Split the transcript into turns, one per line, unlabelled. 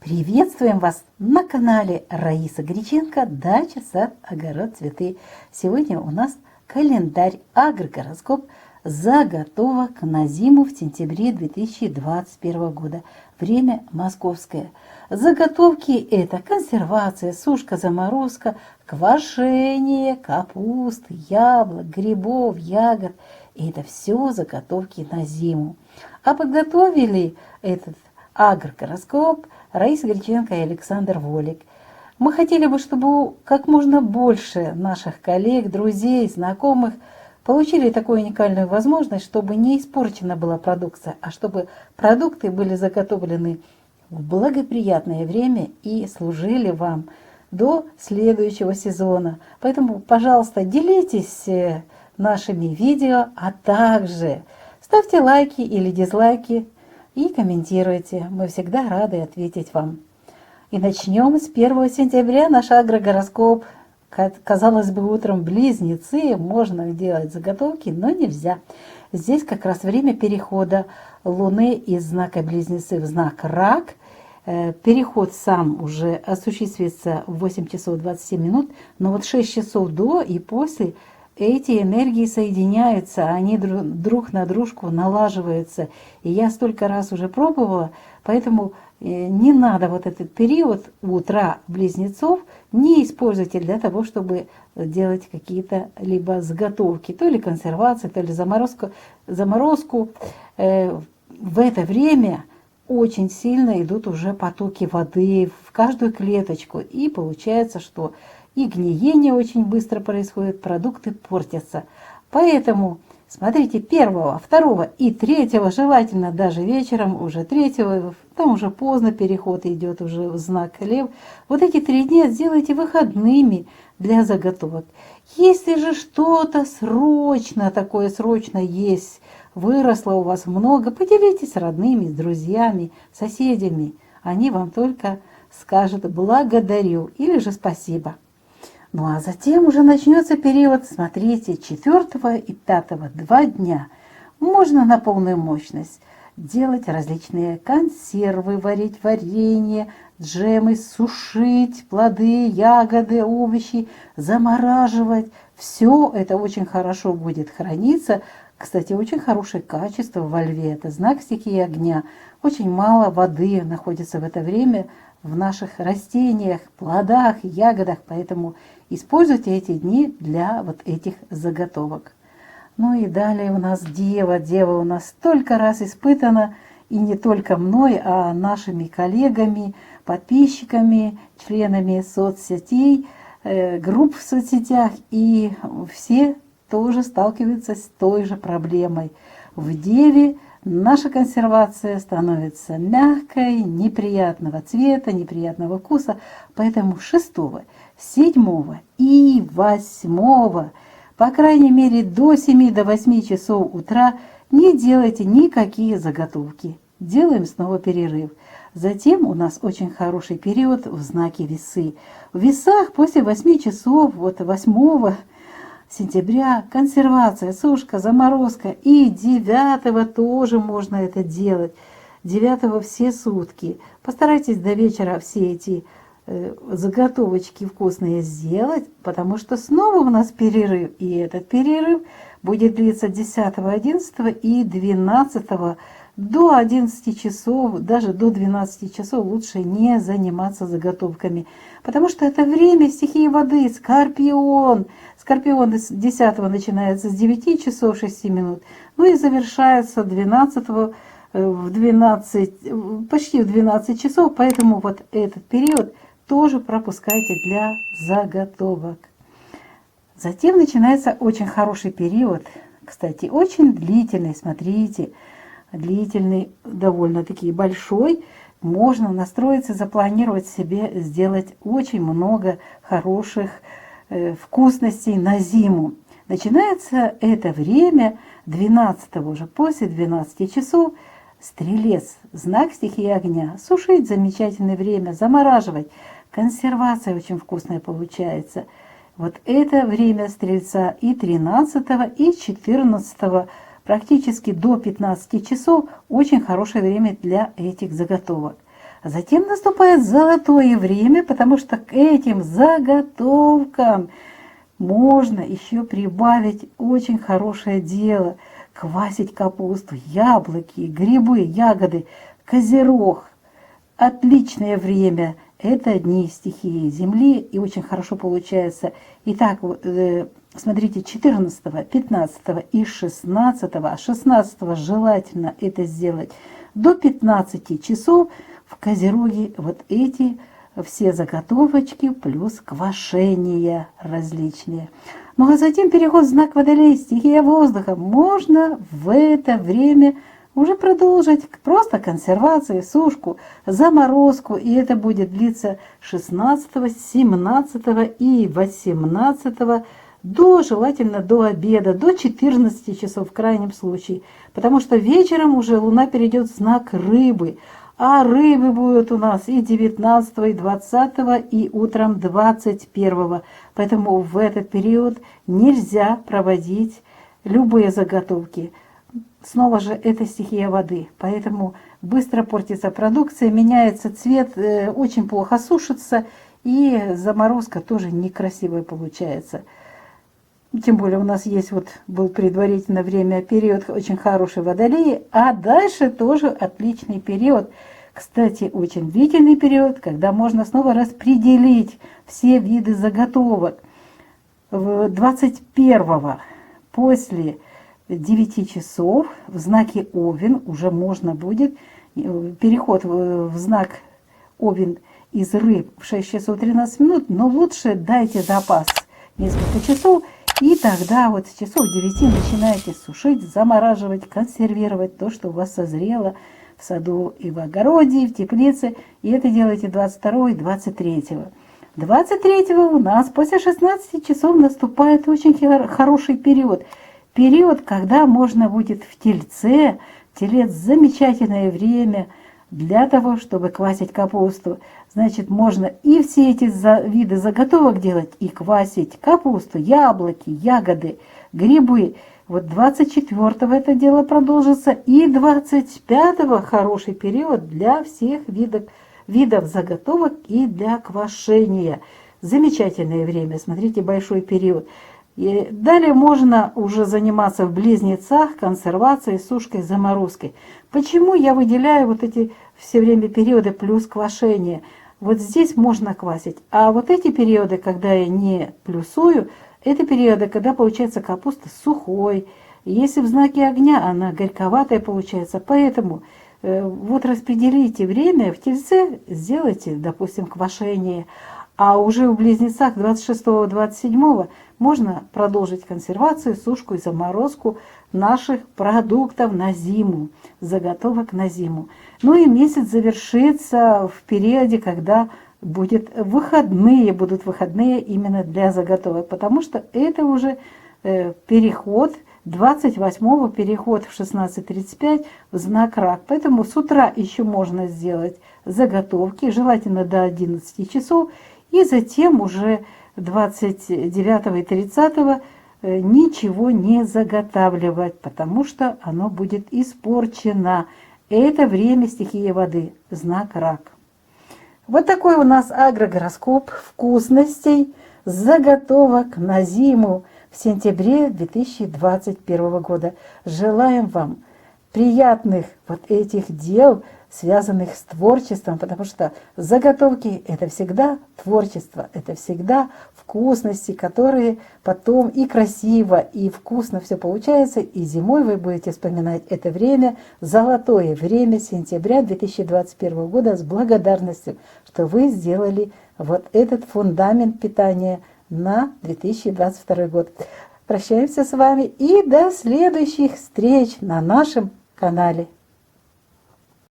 Приветствуем вас на канале Раиса Греченко «Дача, сад, огород, цветы». Сегодня у нас календарь агрогороскоп заготовок на зиму в сентябре 2021 года. Время московское. Заготовки – это консервация, сушка, заморозка, квашение капусты, яблок, грибов, ягод. И это все заготовки на зиму. А подготовили этот агрогороскоп Раиса Греченко и Александр Волик. Мы хотели бы, чтобы как можно больше наших коллег, друзей, знакомых получили такую уникальную возможность, чтобы не испорчена была продукция, а чтобы продукты были заготовлены в благоприятное время и служили вам до следующего сезона. Поэтому, пожалуйста, делитесь нашими видео, а также ставьте лайки или дизлайки и комментируйте. Мы всегда рады ответить вам. И начнем с 1 сентября наш агрогороскоп. Казалось бы, утром близнецы, можно делать заготовки, но нельзя. Здесь как раз время перехода Луны из знака Близнецы в знак Рак. Переход сам уже осуществится в 8 часов 27 минут, но вот 6 часов до и после эти энергии соединяются, они друг на дружку налаживаются. И я столько раз уже пробовала, поэтому не надо вот этот период утра близнецов не используйте для того, чтобы делать какие-то либо заготовки, то ли консервацию, то ли заморозку. В это время очень сильно идут уже потоки воды в каждую клеточку, и получается, что и гниение очень быстро происходит, продукты портятся. Поэтому смотрите, 1, 2 и 3 желательно даже вечером, уже 3, там уже поздно переход идет уже в знак Лев. Вот эти 3 дня сделайте выходными для заготовок. Если же что-то срочно, такое срочно есть, выросло у вас много, поделитесь с родными, с друзьями, соседями. Они вам только скажут «благодарю» или же «спасибо». Ну а затем уже начнется период, смотрите, 4 и 5, 2 дня. Можно на полную мощность делать различные консервы, варить варенье, джемы, сушить плоды, ягоды, овощи, замораживать. Все это очень хорошо будет храниться. Кстати, очень хорошее качество во льве. Это знак стихии огня. Очень мало воды находится в это время в наших растениях, плодах, ягодах, поэтому используйте эти дни для вот этих заготовок. Ну и далее у нас Дева. Дева у нас столько раз испытана, и не только мной, а нашими коллегами, подписчиками, членами соцсетей, групп в соцсетях, и все тоже сталкиваются с той же проблемой. В Деве наша консервация становится мягкой, неприятного цвета, неприятного вкуса, поэтому 6, 7 и 8, по крайней мере до 7 до 8 часов утра не делайте никакие заготовки. Делаем снова перерыв. Затем у нас очень хороший период в знаке Весы. В Весах после 8 часов, вот 8 сентября, консервация, сушка, заморозка, и 9 тоже можно это делать. 9 все сутки. Постарайтесь до вечера все эти заготовочки вкусные сделать, потому что снова у нас перерыв, и этот перерыв будет длиться 10, 11 и 12 до 11 часов, даже до 12 часов лучше не заниматься заготовками, потому что это время стихии воды, Скорпион. Скорпион с 10 начинается с 9 часов 6 минут, ну и завершается 12 в 12, почти в 12 часов, поэтому вот этот период тоже пропускайте для заготовок. Затем начинается очень хороший период, кстати, очень длительный, смотрите, длительный, довольно-таки большой. Можно настроиться, запланировать себе, сделать очень много хороших вкусностей на зиму. Начинается это время 12 уже, после 12 часов. Стрелец, знак стихии огня. Сушить замечательное время, замораживать. Консервация очень вкусная получается. Вот это время Стрельца и 13 и 14 практически до 15 часов очень хорошее время для этих заготовок. Затем наступает золотое время, потому что к этим заготовкам можно еще прибавить очень хорошее дело. Квасить капусту, яблоки, грибы, ягоды, козерог. Отличное время. Это одни стихии Земли, и очень хорошо получается. Итак, смотрите, 14, 15 и 16, а 16 желательно это сделать до 15 часов в Козероге. Вот эти все заготовочки плюс квашения различные. Ну а затем переход в знак Водолея, стихия воздуха. Можно в это время уже продолжить просто консервацию, сушку, заморозку. И это будет длиться 16, 17 и 18 желательно до обеда, до 14 часов в крайнем случае. Потому что вечером уже Луна перейдет в знак Рыбы. А рыбы будут у нас и 19, и 20, и утром 21. Поэтому в этот период нельзя проводить любые заготовки. Снова же это стихия воды, поэтому быстро портится продукция, меняется цвет, очень плохо сушится, и заморозка тоже некрасивая получается. Тем более у нас есть был предварительное время, период очень хороший Водолей, а дальше тоже отличный период. Кстати, очень длительный период, когда можно снова распределить все виды заготовок. 21 после 9 часов в знаке Овен уже можно будет переход в знак Овен из рыб в 6 часов 13 минут, но лучше дайте запас несколько часов, и тогда с часов 9 начинаете сушить, замораживать, консервировать то, что у вас созрело в саду и в огороде, и в теплице, и это делайте 22 и 23. 23 у нас после 16 часов наступает очень хороший период. Период, когда можно будет в Тельце, Телец замечательное время для того, чтобы квасить капусту. Значит, можно и все эти виды заготовок делать, и квасить капусту, яблоки, ягоды, грибы. 24-го это дело продолжится, и 25-го хороший период для всех видов заготовок и для квашения. Замечательное время, смотрите, большой период. И далее можно уже заниматься в близнецах, консервацией, сушкой, заморозкой. Почему я выделяю эти все время периоды плюс квашение? Здесь можно квасить. А эти периоды, когда я не плюсую, это периоды, когда получается капуста сухой. Если в знаке огня, она горьковатая получается. Поэтому распределите время в Тельце, сделайте, допустим, квашение. А уже в близнецах 26-27 можно продолжить консервацию, сушку и заморозку наших продуктов на зиму, заготовок на зиму. Ну и месяц завершится в периоде, когда будут выходные именно для заготовок, потому что это уже переход, 28-го переход в 16:35 в знак Рак. Поэтому с утра еще можно сделать заготовки, желательно до 11 часов, и затем уже 29 и 30 ничего не заготавливать, потому что оно будет испорчено. Это время стихии воды, знак Рак. Вот такой у нас агрогороскоп вкусностей, заготовок на зиму в сентябре 2021 года. Желаем вам приятных этих дел, связанных с творчеством, потому что заготовки – это всегда творчество, это всегда вкусности, которые потом и красиво, и вкусно все получается, и зимой вы будете вспоминать это время, золотое время сентября 2021 года с благодарностью, что вы сделали этот фундамент питания на 2022 год. Прощаемся с вами и до следующих встреч на нашем канале.